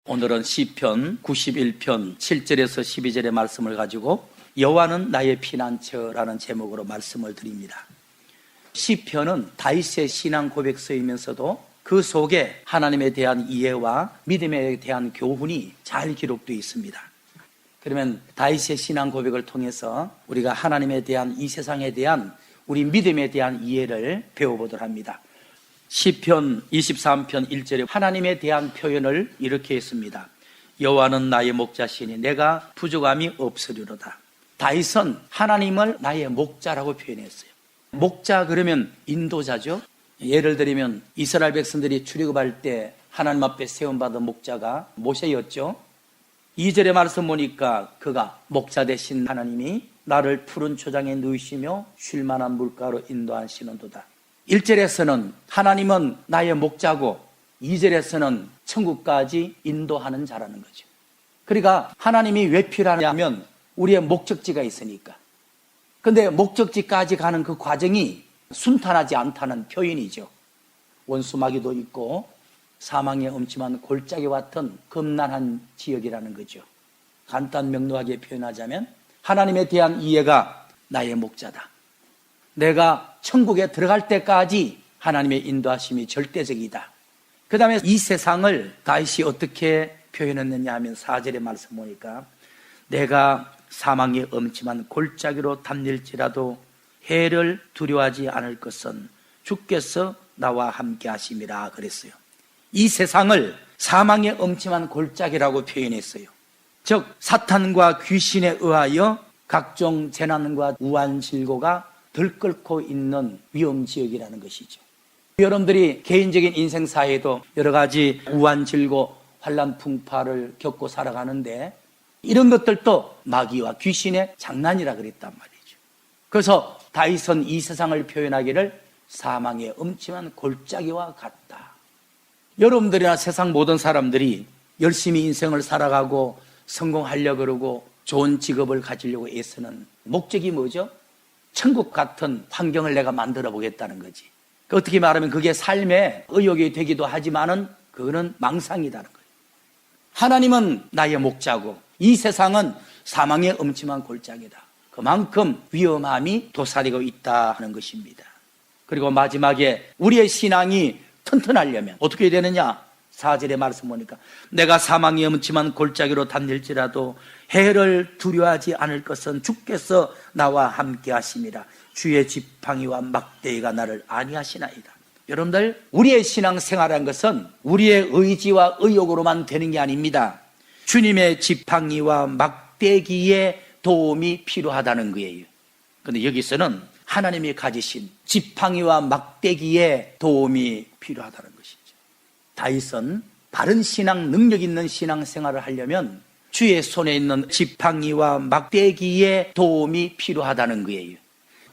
오늘은 시편 91편 7절에서 12절의 말씀을 가지고 여호와는 나의 피난처라는 제목으로 말씀을 드립니다. 시편은 다윗의 신앙 고백서이면서도 그 속에 하나님에 대한 이해와 믿음에 대한 교훈이 잘 기록되어 있습니다. 그러면 다윗의 신앙 고백을 통해서 우리가 하나님에 대한, 이 세상에 대한 우리 믿음에 대한 이해를 배워보도록 합니다. 시편 23편 1절에 하나님에 대한 표현을 이렇게 했습니다. 여호와는 나의 목자시니 내가 부족함이 없으리로다. 다윗은 하나님을 나의 목자라고 표현했어요. 목자 그러면 인도자죠. 예를 들면 이스라엘 백성들이 출애굽할 때 하나님 앞에 세움받은 목자가 모세였죠. 2절의 말씀 보니까 그가 목자 되신 하나님이 나를 푸른 초장에 누이시며 쉴만한 물가로 인도하시는도다. 1절에서는 하나님은 나의 목자고 2절에서는 천국까지 인도하는 자라는 거죠. 그러니까 하나님이 왜 필요하냐면 우리의 목적지가 있으니까. 근데 목적지까지 가는 그 과정이 순탄하지 않다는 표현이죠. 원수마귀도 있고 사망의 엄침한 골짜기와 같은 겁난한 지역이라는 거죠. 간단 명료하게 표현하자면 하나님에 대한 이해가 나의 목자다. 내가 천국에 들어갈 때까지 하나님의 인도하심이 절대적이다. 그 다음에 이 세상을 다윗이 어떻게 표현했느냐 하면 4절의 말씀 보니까 내가 사망의 엄침한 골짜기로 담릴지라도 해를 두려워하지 않을 것은 주께서 나와 함께 하심이라 그랬어요. 이 세상을 사망의 엄침한 골짜기라고 표현했어요. 즉 사탄과 귀신에 의하여 각종 재난과 우환질고가 들끓고 있는 위험지역이라는 것이죠. 여러분들이 개인적인 인생사에도 여러 가지 우환질고 환난 풍파를 겪고 살아가는데 이런 것들도 마귀와 귀신의 장난이라 그랬단 말이죠. 그래서 다윗은 이 세상을 표현하기를 사망의 엄침한 골짜기와 같다. 여러분들이나 세상 모든 사람들이 열심히 인생을 살아가고 성공하려고 그러고 좋은 직업을 가지려고 애쓰는 목적이 뭐죠? 천국 같은 환경을 내가 만들어 보겠다는 거지. 어떻게 말하면 그게 삶의 의욕이 되기도 하지만은 그거는 망상이라는 거예요. 하나님은 나의 목자고 이 세상은 사망의 엄침한 골짜기다. 그만큼 위험함이 도사리고 있다 하는 것입니다. 그리고 마지막에 우리의 신앙이 튼튼하려면 어떻게 해야 되느냐? 4절의 말씀 보니까 내가 사망의 엄침한 골짜기로 담릴지라도 해를 두려워하지 않을 것은 주께서 나와 함께 하심이라. 주의 지팡이와 막대기가 나를 안위하시나이다. 여러분들, 우리의 신앙생활이라는 것은 우리의 의지와 의욕으로만 되는 게 아닙니다. 주님의 지팡이와 막대기의 도움이 필요하다는 거예요. 그런데 여기서는 하나님이 가지신 지팡이와 막대기의 도움이 필요하다는 것이죠. 다윗은 바른 신앙, 능력 있는 신앙생활을 하려면 주의 손에 있는 지팡이와 막대기의 도움이 필요하다는 거예요.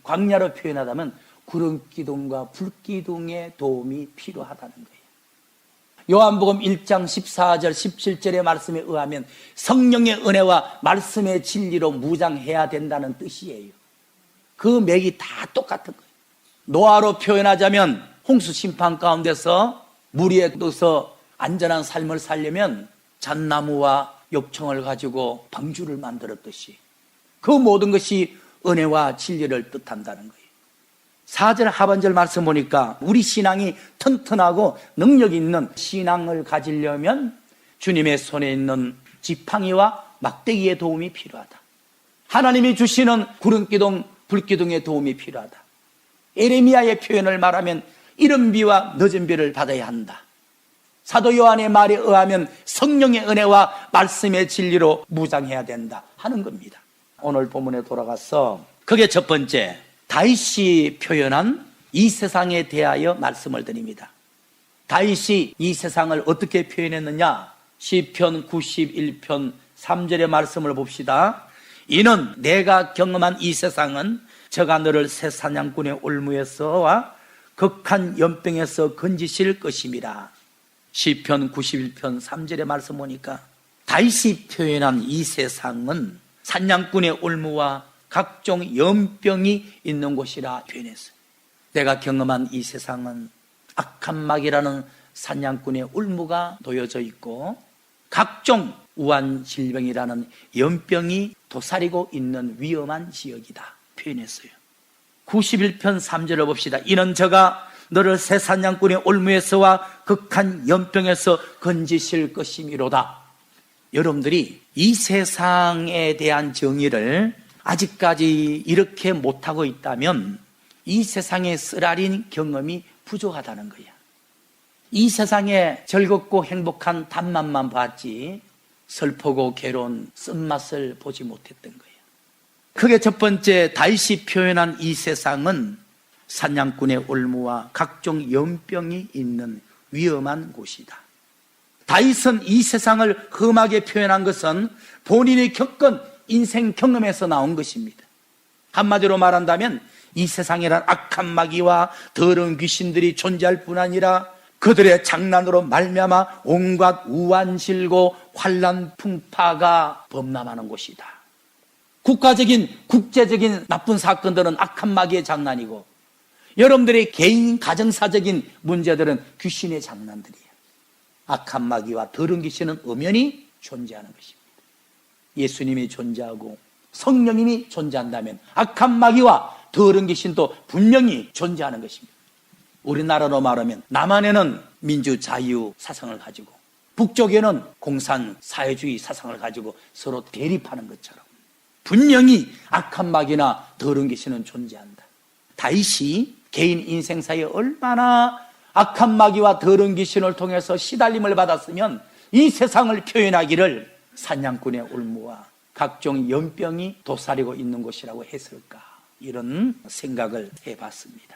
광야로 표현하자면 구름기둥과 불기둥의 도움이 필요하다는 거예요. 요한복음 1장 14절 17절의 말씀에 의하면 성령의 은혜와 말씀의 진리로 무장해야 된다는 뜻이에요. 그 맥이 다 똑같은 거예요. 노아로 표현하자면 홍수 심판 가운데서 물 위에 떠서 안전한 삶을 살려면 잣나무와 엽청을 가지고 방주를 만들었듯이 그 모든 것이 은혜와 진리를 뜻한다는 거예요. 4절 하반절 말씀 보니까 우리 신앙이 튼튼하고 능력 있는 신앙을 가지려면 주님의 손에 있는 지팡이와 막대기의 도움이 필요하다. 하나님이 주시는 구름기둥, 불기둥의 도움이 필요하다. 에레미야의 표현을 말하면 이른 비와 늦은 비를 받아야 한다. 사도 요한의 말에 의하면 성령의 은혜와 말씀의 진리로 무장해야 된다 하는 겁니다. 오늘 본문에 돌아가서 그게 첫 번째, 다윗이 표현한 이 세상에 대하여 말씀을 드립니다. 다윗이 이 세상을 어떻게 표현했느냐? 시편 91편 3절의 말씀을 봅시다. 이는 내가 경험한 이 세상은 저가 너를 새 사냥꾼의 올무에서와 극한 연병에서 건지실 것임이라. 시편 91편 3절의 말씀 보니까 다윗이 표현한 이 세상은 사냥꾼의 올무와 각종 연병이 있는 곳이라 표현했어요. 내가 경험한 이 세상은 악한 마귀라는 사냥꾼의 올무가 놓여져 있고 각종 우한 질병이라는 연병이 도사리고 있는 위험한 지역이다 표현했어요. 91편 3절을 봅시다. 이는 저가 너를 새 사냥꾼의 올무에서와 극한 연병에서 건지실 것이미로다. 여러분들이 이 세상에 대한 정의를 아직까지 이렇게 못하고 있다면 이 세상의 쓰라린 경험이 부족하다는 거야. 이 세상에 즐겁고 행복한 단맛만 봤지 슬프고 괴로운 쓴맛을 보지 못했던 거예요. 그게 첫 번째, 다윗이 표현한 이 세상은 사냥꾼의 올무와 각종 연병이 있는 위험한 곳이다. 다윗은 이 세상을 험하게 표현한 것은 본인이 겪은 인생 경험에서 나온 것입니다. 한마디로 말한다면 이 세상이란 악한 마귀와 더러운 귀신들이 존재할 뿐 아니라 그들의 장난으로 말미암아 온갖 우환실고 환난 풍파가 범람하는 곳이다. 국제적인 나쁜 사건들은 악한 마귀의 장난이고 여러분들의 개인 가정사적인 문제들은 귀신의 장난들이에요. 악한 마귀와 더러운 귀신은 엄연히 존재하는 것입니다. 예수님이 존재하고 성령님이 존재한다면 악한 마귀와 더러운 귀신도 분명히 존재하는 것입니다. 우리나라로 말하면 남한에는 민주자유 사상을 가지고 북쪽에는 공산사회주의 사상을 가지고 서로 대립하는 것처럼 분명히 악한 마귀나 더러운 귀신은 존재한다. 다윗이 개인 인생사에 얼마나 악한 마귀와 더러운 귀신을 통해서 시달림을 받았으면 이 세상을 표현하기를 사냥꾼의 올무와 각종 연병이 도사리고 있는 곳이라고 했을까, 이런 생각을 해봤습니다.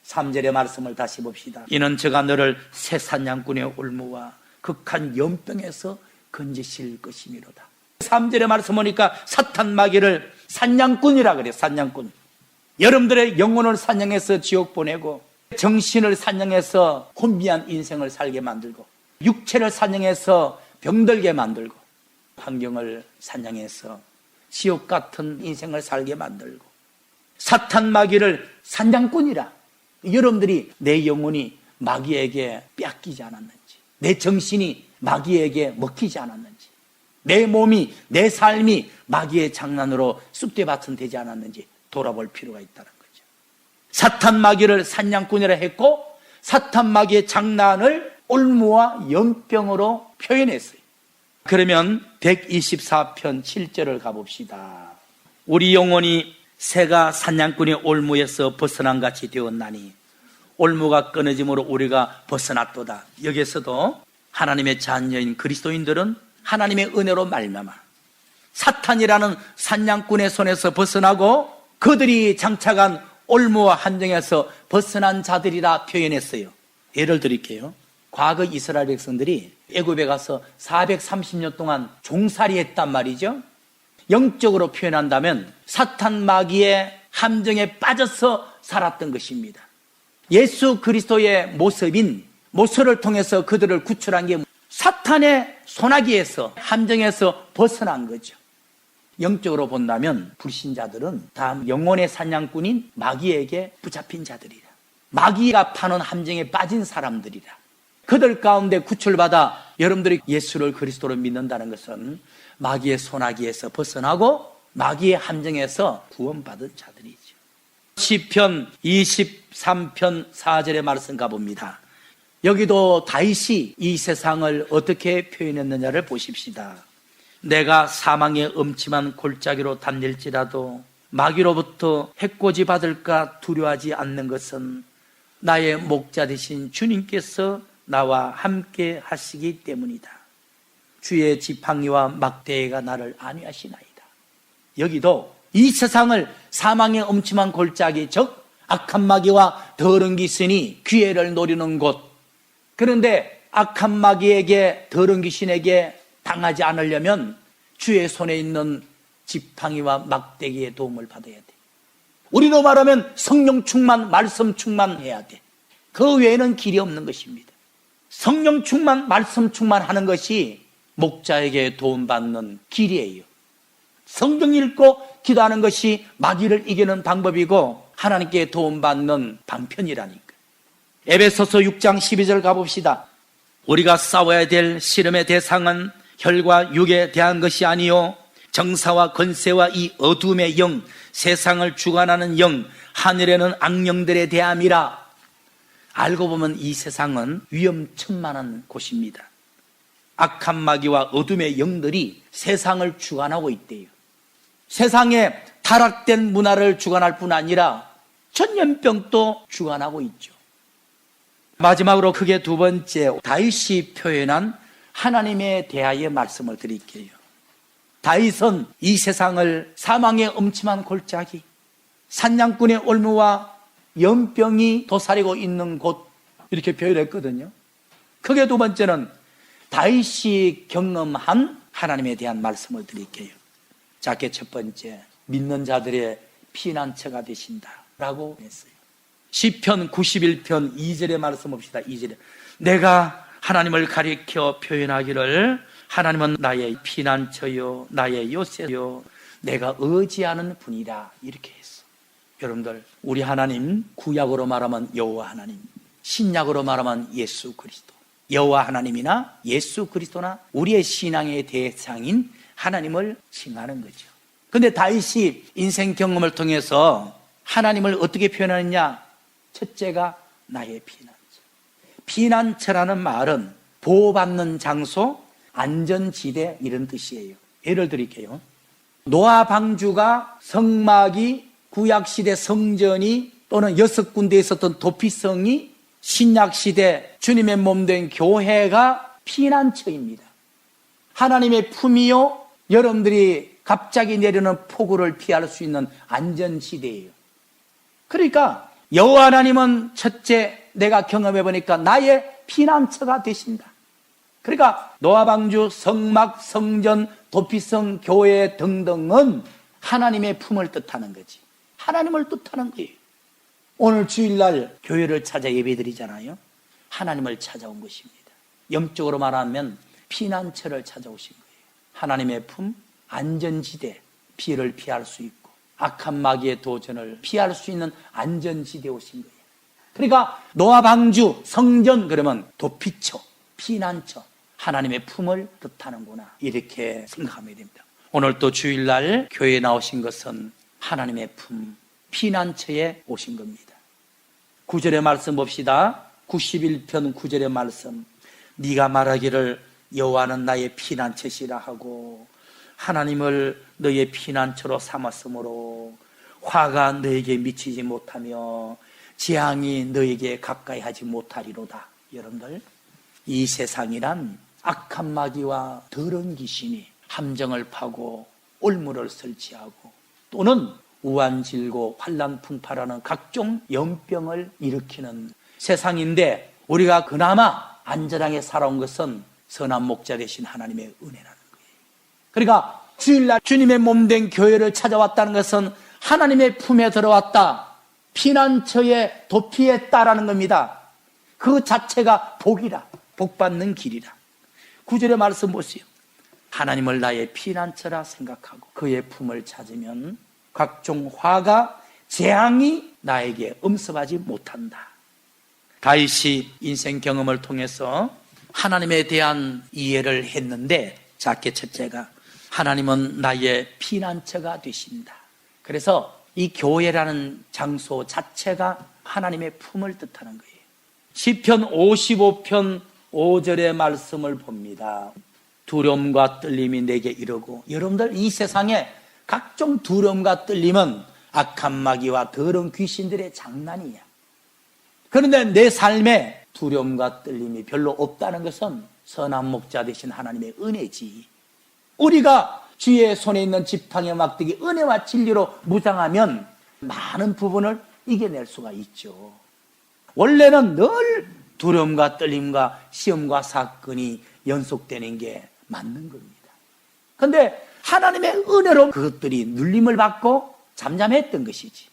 3절의 말씀을 다시 봅시다. 이는 저가 너를 새 사냥꾼의 올무와 극한 연병에서 건지실 것이미로다. 3절의 말씀 보니까 사탄 마귀를 사냥꾼이라 그래요. 사냥꾼. 여러분들의 영혼을 사냥해서 지옥 보내고 정신을 사냥해서 혼미한 인생을 살게 만들고 육체를 사냥해서 병들게 만들고 환경을 사냥해서 지옥 같은 인생을 살게 만들고 사탄 마귀를 사냥꾼이라. 여러분들이 내 영혼이 마귀에게 뺏기지 않았는지, 내 정신이 마귀에게 먹히지 않았는지, 내 몸이, 내 삶이 마귀의 장난으로 쑥대밭은 되지 않았는지 돌아볼 필요가 있다는 거죠. 사탄 마귀를 사냥꾼이라 했고 사탄 마귀의 장난을 올무와 연병으로 표현했어요. 그러면 124편 7절을 가봅시다. 우리 영혼이 새가 사냥꾼의 올무에서 벗어난 같이 되었나니 올무가 끊어짐으로 우리가 벗어났도다. 여기에서도 하나님의 자녀인 그리스도인들은 하나님의 은혜로 말미암아 사탄이라는 사냥꾼의 손에서 벗어나고 그들이 장착한 올무와 함정에서 벗어난 자들이라 표현했어요. 예를 드릴게요. 과거 이스라엘 백성들이 애굽에 가서 430년 동안 종살이했단 말이죠. 영적으로 표현한다면 사탄 마귀의 함정에 빠져서 살았던 것입니다. 예수 그리스도의 모습을 통해서 그들을 구출한 게 사탄의 소나기에서, 함정에서 벗어난 거죠. 영적으로 본다면 불신자들은 다 영혼의 사냥꾼인 마귀에게 붙잡힌 자들이라. 마귀가 파는 함정에 빠진 사람들이라. 그들 가운데 구출받아 여러분들이 예수를 그리스도로 믿는다는 것은 마귀의 소나기에서 벗어나고 마귀의 함정에서 구원받은 자들이죠. 시편 23편 4절의 말씀 가봅니다. 여기도 다윗이 이 세상을 어떻게 표현했느냐를 보십시다. 내가 사망의 음침한 골짜기로 달릴지라도 마귀로부터 해코지 받을까 두려워하지 않는 것은 나의 목자 되신 주님께서 나와 함께 하시기 때문이다. 주의 지팡이와 막대기가 나를 안위하시나이다. 여기도 이 세상을 사망의 음침한 골짜기, 즉 악한 마귀와 더러운 귀신이 기회를 노리는 곳. 그런데 악한 마귀에게, 더러운 귀신에게 당하지 않으려면 주의 손에 있는 지팡이와 막대기의 도움을 받아야 돼. 우리로 말하면 성령 충만, 말씀 충만해야 돼. 그 외에는 길이 없는 것입니다. 성령 충만, 말씀 충만하는 것이 목자에게 도움받는 길이에요. 성경 읽고 기도하는 것이 마귀를 이기는 방법이고 하나님께 도움받는 방편이라니까. 에베소서 6장 12절 가봅시다. 우리가 싸워야 될 씨름의 대상은 혈과 육에 대한 것이 아니요 정사와 권세와 이 어둠의 영, 세상을 주관하는 영, 하늘에는 악령들에 대함이라. 알고 보면 이 세상은 위험천만한 곳입니다. 악한 마귀와 어둠의 영들이 세상을 주관하고 있대요. 세상에 타락된 문화를 주관할 뿐 아니라 전염병도 주관하고 있죠. 마지막으로 크게 두 번째, 다윗이 표현한 하나님에 대하여 말씀을 드릴게요. 다윗은 이 세상을 사망의 엄침한 골짜기, 사냥꾼의 올무와 연병이 도사리고 있는 곳, 이렇게 표현했거든요. 크게 두 번째는 다윗이 경험한 하나님에 대한 말씀을 드릴게요. 작게 첫 번째, 믿는 자들의 피난처가 되신다라고 했어요. 시편 91편 2절의 말씀 봅시다. 2절에 내가 하나님을 가리켜 표현하기를 하나님은 나의 피난처요 나의 요새요 내가 의지하는 분이라, 이렇게 했어. 여러분들, 우리 하나님, 구약으로 말하면 여호와 하나님, 신약으로 말하면 예수 그리스도. 여호와 하나님이나 예수 그리스도나 우리의 신앙의 대상인 하나님을 칭하는 거죠. 근데 다윗이 인생 경험을 통해서 하나님을 어떻게 표현하느냐? 첫째가 나의 피난처. 피난처라는 말은 보호받는 장소, 안전지대, 이런 뜻이에요. 예를 드릴게요. 노아 방주가 성막이 구약시대 성전이 또는 6군데에 있었던 도피성이 신약시대 주님의 몸된 교회가 피난처입니다. 하나님의 품이요, 여러분들이 갑자기 내리는 폭우를 피할 수 있는 안전지대예요. 그러니까 여호와 하나님은 첫째, 내가 경험해 보니까 나의 피난처가 되신다. 그러니까 노아 방주, 성막, 성전, 도피성, 교회 등등은 하나님의 품을 뜻하는 거지. 하나님을 뜻하는 거예요. 오늘 주일날 교회를 찾아 예배드리잖아요. 하나님을 찾아온 것입니다. 영적으로 말하면 피난처를 찾아오신 거예요. 하나님의 품, 안전지대, 비를 피할 수 있고 악한 마귀의 도전을 피할 수 있는 안전지대에 오신 거예요. 그러니까 노아 방주, 성전, 그러면 도피처, 피난처, 하나님의 품을 뜻하는구나, 이렇게 생각하면 됩니다. 오늘 또 주일날 교회에 나오신 것은 하나님의 품, 피난처에 오신 겁니다. 9절의 말씀 봅시다. 91편 9절의 말씀. 네가 말하기를 여호와는 나의 피난처시라 하고 하나님을 너의 피난처로 삼았으므로 화가 너에게 미치지 못하며 재앙이 너에게 가까이 하지 못하리로다. 여러분들, 이 세상이란 악한 마귀와 더러운 귀신이 함정을 파고 올무를 설치하고 또는 우환질고 환난 풍파라는 각종 연병을 일으키는 세상인데, 우리가 그나마 안전하게 살아온 것은 선한 목자 되신 하나님의 은혜라는 거예요. 그러니까 주일날 주님의 몸된 교회를 찾아왔다는 것은 하나님의 품에 들어왔다, 피난처에 도피했다라는 겁니다. 그 자체가 복이라, 복받는 길이라. 9절의 말씀 보세요. 하나님을 나의 피난처라 생각하고 그의 품을 찾으면 각종 화가 재앙이 나에게 엄습하지 못한다. 다윗이 인생 경험을 통해서 하나님에 대한 이해를 했는데, 작게 첫째가 하나님은 나의 피난처가 되신다. 그래서 이 교회라는 장소 자체가 하나님의 품을 뜻하는 거예요. 시편 55편 5절의 말씀을 봅니다. 두려움과 떨림이 내게 이르고, 여러분들, 이 세상에 각종 두려움과 떨림은 악한 마귀와 더러운 귀신들의 장난이야. 그런데 내 삶에 두려움과 떨림이 별로 없다는 것은 선한 목자 되신 하나님의 은혜지. 우리가 주의 손에 있는 지팡이와 막대기, 은혜와 진리로 무장하면 많은 부분을 이겨낼 수가 있죠. 원래는 늘 두려움과 떨림과 시험과 사건이 연속되는 게 맞는 겁니다. 그런데 하나님의 은혜로 그것들이 눌림을 받고 잠잠했던 것이지.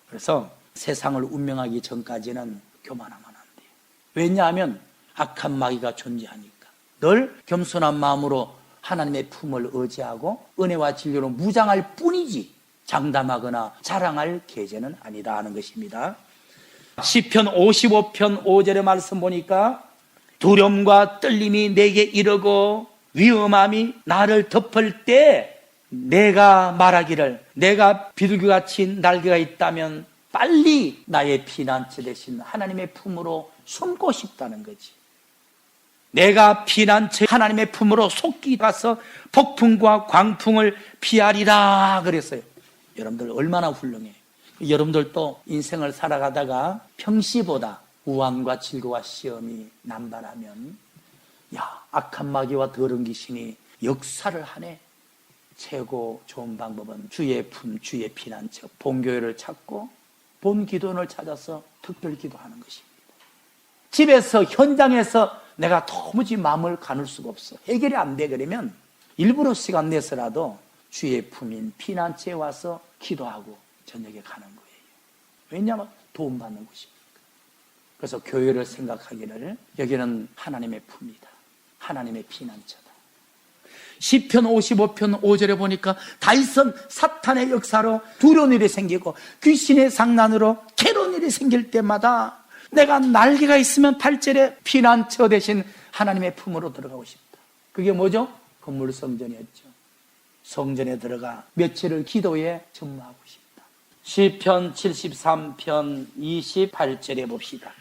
그래서 세상을 운명하기 전까지는 교만하면 안 돼요. 왜냐하면 악한 마귀가 존재하니까. 늘 겸손한 마음으로 하나님의 품을 의지하고 은혜와 진리로 무장할 뿐이지 장담하거나 자랑할 계제는 아니다 하는 것입니다. 시편 55편 5절의 말씀 보니까 두려움과 떨림이 내게 이르고 위험함이 나를 덮을 때 내가 말하기를, 내가 비둘기같이 날개가 있다면 빨리 나의 피난처 되신 하나님의 품으로 숨고 싶다는 거지. 내가 피난처 하나님의 품으로 속히 가서 폭풍과 광풍을 피하리라 그랬어요. 여러분들 얼마나 훌륭해요. 여러분들도 인생을 살아가다가 평시보다 우환과 질고와 시험이 남발하면, 야, 악한 마귀와 더러운 귀신이 역사를 하네. 최고 좋은 방법은 주의 품, 주의 피난처, 본교회를 찾고 본기도원을 찾아서 특별 기도하는 것입니다. 집에서, 현장에서 내가 도무지 마음을 가눌 수가 없어, 해결이 안 돼, 그러면 일부러 시간 내서라도 주의 품인 피난처에 와서 기도하고 저녁에 가는 거예요. 왜냐하면 도움받는 곳입니다. 그래서 교회를 생각하기를, 여기는 하나님의 품이다, 하나님의 피난처다. 시편 55편 5절에 보니까 다윗은 사탄의 역사로 두려운 일이 생기고 귀신의 장난으로 괴로운 일이 생길 때마다 내가 날개가 있으면 8절에 피난처 대신 하나님의 품으로 들어가고 싶다. 그게 뭐죠? 건물 성전이었죠. 성전에 들어가 며칠을 기도에 전무하고 싶다. 시편 73편 28절에 봅시다.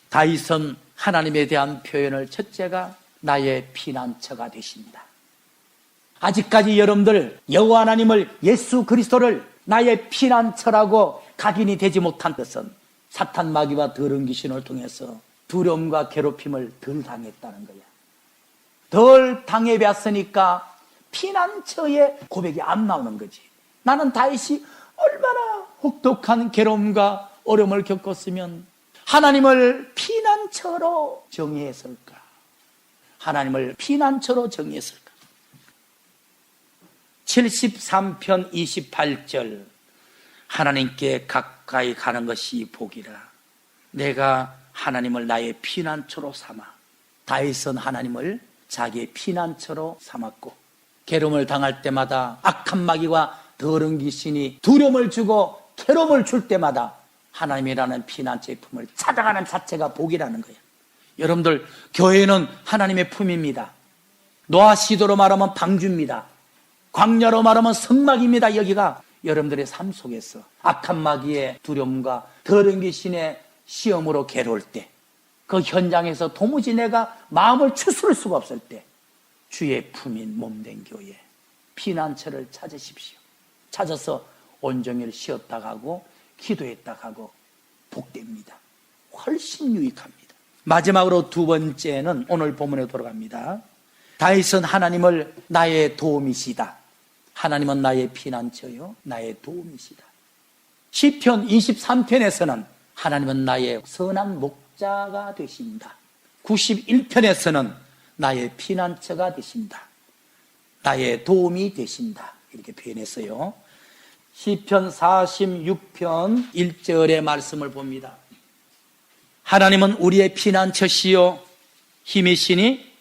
다윗은 하나님에 대한 표현을, 첫째가 나의 피난처가 되신다. 아직까지 여러분들 여호와 하나님을, 예수 그리스도를 나의 피난처라고 각인이 되지 못한 것은 사탄 마귀와 더러운 귀신을 통해서 두려움과 괴롭힘을 덜 당했다는 거야. 덜 당해봤으니까 피난처의 고백이 안 나오는 거지. 나는 다윗이 얼마나 혹독한 괴로움과 어려움을 겪었으면 하나님을 피난처로 정의했을까? 하나님을 피난처로 정의했을까? 73편 28절, 하나님께 가까이 가는 것이 복이라. 내가 하나님을 나의 피난처로 삼아. 다윗은 하나님을 자기의 피난처로 삼았고, 괴로움을 당할 때마다 악한 마귀와 더러운 귀신이 두려움을 주고 괴로움을 줄 때마다 하나님이라는 피난처의 품을 찾아가는 자체가 복이라는 거예요. 여러분들, 교회는 하나님의 품입니다. 노아 시도로 말하면 방주입니다. 광야로 말하면 성막입니다. 여기가 여러분들의 삶 속에서 악한 마귀의 두려움과 더러운 귀신의 시험으로 괴로울 때, 그 현장에서 도무지 내가 마음을 추스를 수가 없을 때, 주의 품인 몸된 교회, 피난처를 찾으십시오. 찾아서 온종일 쉬었다 가고 기도했다 가고 복됩니다. 훨씬 유익합니다. 마지막으로 두 번째는 오늘 본문에 돌아갑니다. 다윗은 하나님을 나의 도움이시다. 하나님은 나의 피난처요, 나의 도움이시다. 시편 23편에서는 하나님은 나의 선한 목자가 되신다. 91편에서는 나의 피난처가 되신다, 나의 도움이 되신다, 이렇게 표현했어요. 시편 46편 1절의 말씀을 봅니다. 하나님은 우리의 피난처시요 힘이시니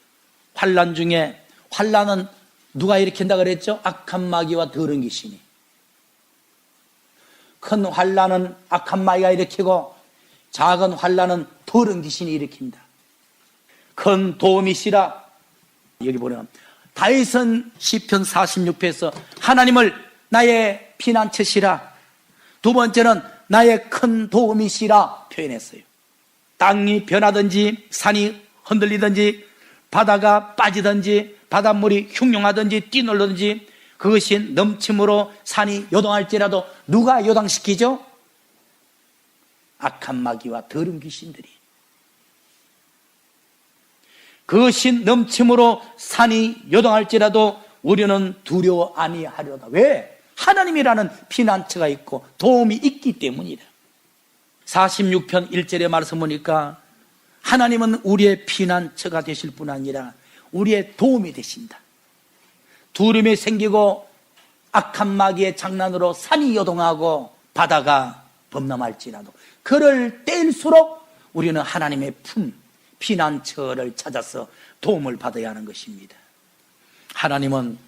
환난 중에, 환난은 누가 일으킨다 그랬죠? 악한 마귀와 더러운 귀신이. 큰 환난은 악한 마귀가 일으키고 작은 환난은 더러운 귀신이 일으킨다. 큰 도움이시라. 여기 보면 다윗은 시편 46편에서 하나님을 나의 피난처시라, 두 번째는 나의 큰 도움이시라 표현했어요. 땅이 변하든지 산이 흔들리든지 바다가 빠지든지 바닷물이 흉흉하든지 뛰놀든지 그것이 넘침으로 산이 요동할지라도 누가 요동시키죠? 악한 마귀와 더러운 귀신들이. 그것이 넘침으로 산이 요동할지라도 우리는 두려워 아니하려다. 왜? 하나님이라는 피난처가 있고 도움이 있기 때문이다. 46편 1절의 말씀 보니까 하나님은 우리의 피난처가 되실 뿐 아니라 우리의 도움이 되신다. 두려움이 생기고 악한 마귀의 장난으로 산이 요동하고 바다가 범람할지라도 그럴 때일수록 우리는 하나님의 품, 피난처를 찾아서 도움을 받아야 하는 것입니다. 하나님은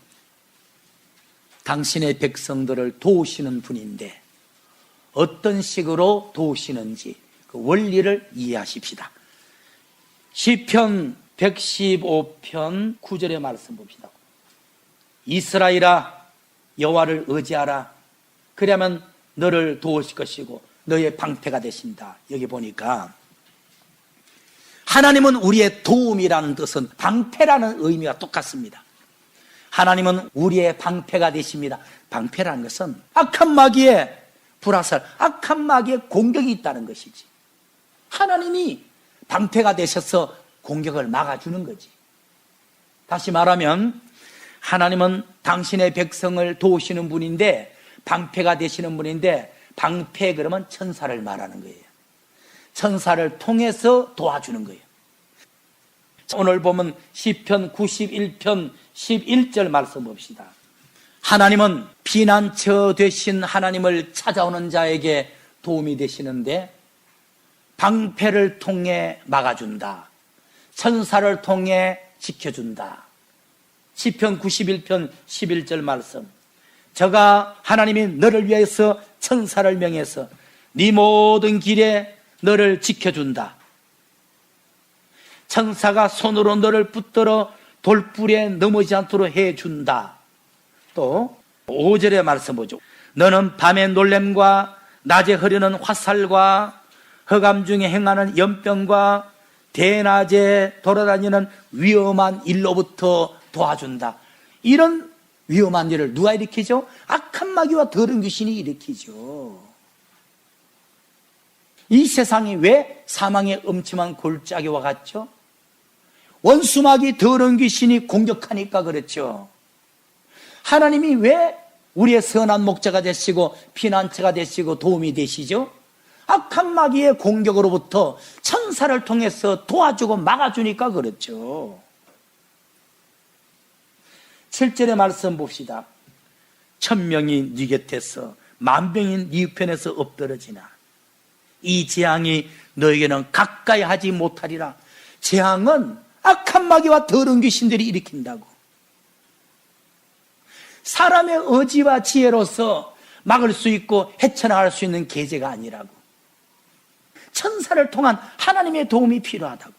당신의 백성들을 도우시는 분인데 어떤 식으로 도우시는지 그 원리를 이해하십시다. 시편 115편 9절의 말씀 봅시다. 이스라엘아, 여호와를 의지하라. 그러면 너를 도우실 것이고 너의 방패가 되신다. 여기 보니까 하나님은 우리의 도움이라는 뜻은 방패라는 의미와 똑같습니다. 하나님은 우리의 방패가 되십니다. 방패라는 것은 악한 마귀의 불화살, 악한 마귀의 공격이 있다는 것이지. 하나님이 방패가 되셔서 공격을 막아주는 거지. 다시 말하면 하나님은 당신의 백성을 도우시는 분인데, 방패가 되시는 분인데, 방패 그러면 천사를 말하는 거예요. 천사를 통해서 도와주는 거예요. 오늘 보면 시편 91편 11절 말씀 봅시다. 하나님은 피난처 되신 하나님을 찾아오는 자에게 도움이 되시는데 방패를 통해 막아준다. 천사를 통해 지켜준다. 시편 91편 11절 말씀. 저가 하나님이 너를 위해서 천사를 명해서 네 모든 길에 너를 지켜준다. 천사가 손으로 너를 붙들어 돌불에 넘어지지 않도록 해준다. 또 5절의 말씀 보죠. 너는 밤의 놀램과 낮에 흐르는 화살과 흑암 중에 행하는 연병과 대낮에 돌아다니는 위험한 일로부터 도와준다. 이런 위험한 일을 누가 일으키죠? 악한 마귀와 더러운 귀신이 일으키죠. 이 세상이 왜 사망의 음침한 골짜기와 같죠? 원수마귀 더러운 귀신이 공격하니까 그렇죠. 하나님이 왜 우리의 선한 목자가 되시고 피난처가 되시고 도움이 되시죠? 악한 마귀의 공격으로부터 천사를 통해서 도와주고 막아주니까 그렇죠. 7절의 말씀 봅시다. 1000명이 네 곁에서 10,000명이 네 편에서 엎드러지나 이 재앙이 너에게는 가까이 하지 못하리라. 재앙은 악한 마귀와 더러운 귀신들이 일으킨다고. 사람의 의지와 지혜로서 막을 수 있고 헤쳐나갈 수 있는 계제가 아니라고. 천사를 통한 하나님의 도움이 필요하다고.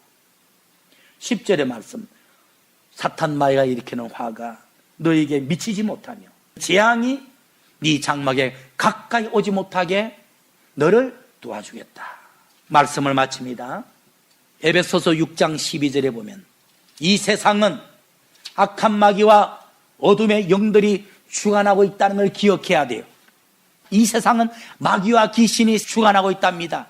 10절의 말씀. 사탄 마귀가 일으키는 화가 너에게 미치지 못하며 재앙이 네 장막에 가까이 오지 못하게 너를 도와주겠다. 말씀을 마칩니다. 에베소서 6장 12절에 보면 이 세상은 악한 마귀와 어둠의 영들이 주관하고 있다는 걸 기억해야 돼요. 이 세상은 마귀와 귀신이 주관하고 있답니다.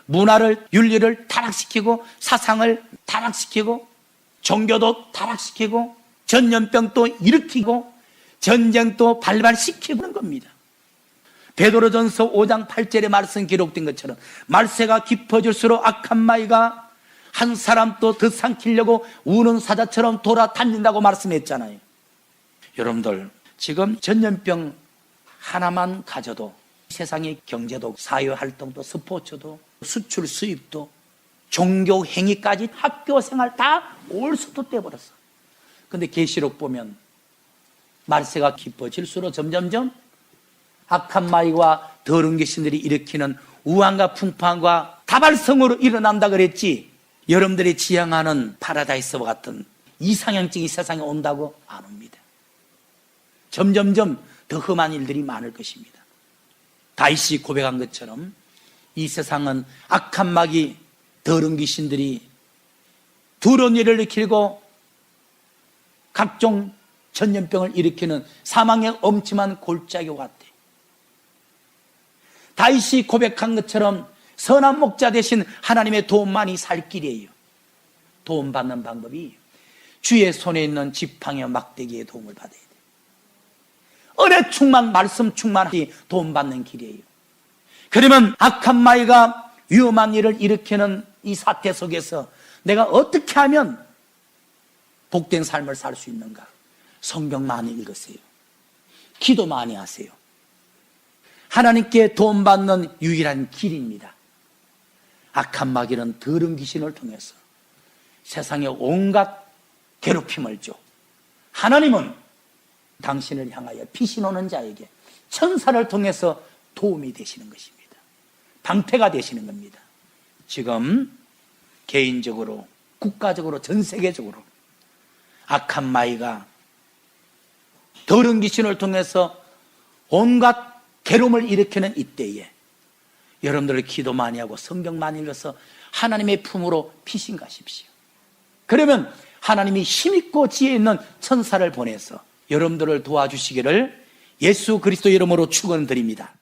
문화를, 윤리를 타락시키고 사상을 타락시키고 종교도 타락시키고 전염병도 일으키고 전쟁도 발발시키는 겁니다. 베드로전서 5장 8절에 말씀 기록된 것처럼 말세가 깊어질수록 악한 마귀가 한 사람 또 더 삼키려고 우는 사자처럼 돌아다닌다고 말씀했잖아요. 여러분들 지금 전염병 하나만 가져도 세상의 경제도 사회활동도 스포츠도 수출 수입도 종교 행위까지 학교 생활 다 올수도 떼버렸어. 근데 계시록 보면 말세가 깊어질수록 점점점 악한 마귀와 더러운 귀신들이 일으키는 우환과 풍파과 다발성으로 일어난다 그랬지. 여러분들이 지향하는 파라다이스와 같은 이상향증이 세상에 온다고 안 옵니다. 점점점 더 험한 일들이 많을 것입니다. 다윗이 고백한 것처럼 이 세상은 악한 마귀 더러운 귀신들이 두려운 일을 일으키고 각종 전염병을 일으키는 사망의 엄침한 골짜기와 같아. 다윗이 고백한 것처럼 선한 목자 대신 하나님의 도움만이 살 길이에요. 도움받는 방법이 주의 손에 있는 지팡이와 막대기의 도움을 받아야 돼요. 은혜 충만, 말씀 충만이 도움받는 길이에요. 그러면 악한 마귀가 위험한 일을 일으키는 이 사태 속에서 내가 어떻게 하면 복된 삶을 살 수 있는가? 성경 많이 읽으세요. 기도 많이 하세요. 하나님께 도움받는 유일한 길입니다. 악한 마귀는 더러운 귀신을 통해서 세상에 온갖 괴롭힘을 줘. 하나님은 당신을 향하여 피신 오는 자에게 천사를 통해서 도움이 되시는 것입니다. 방패가 되시는 겁니다. 지금 개인적으로 국가적으로 전 세계적으로 악한 마귀가 더러운 귀신을 통해서 온갖 괴로움을 일으키는 이때에 여러분들 기도 많이 하고 성경 많이 읽어서 하나님의 품으로 피신 가십시오. 그러면 하나님이 힘있고 지혜 있는 천사를 보내서 여러분들을 도와주시기를 예수 그리스도 이름으로 축원드립니다.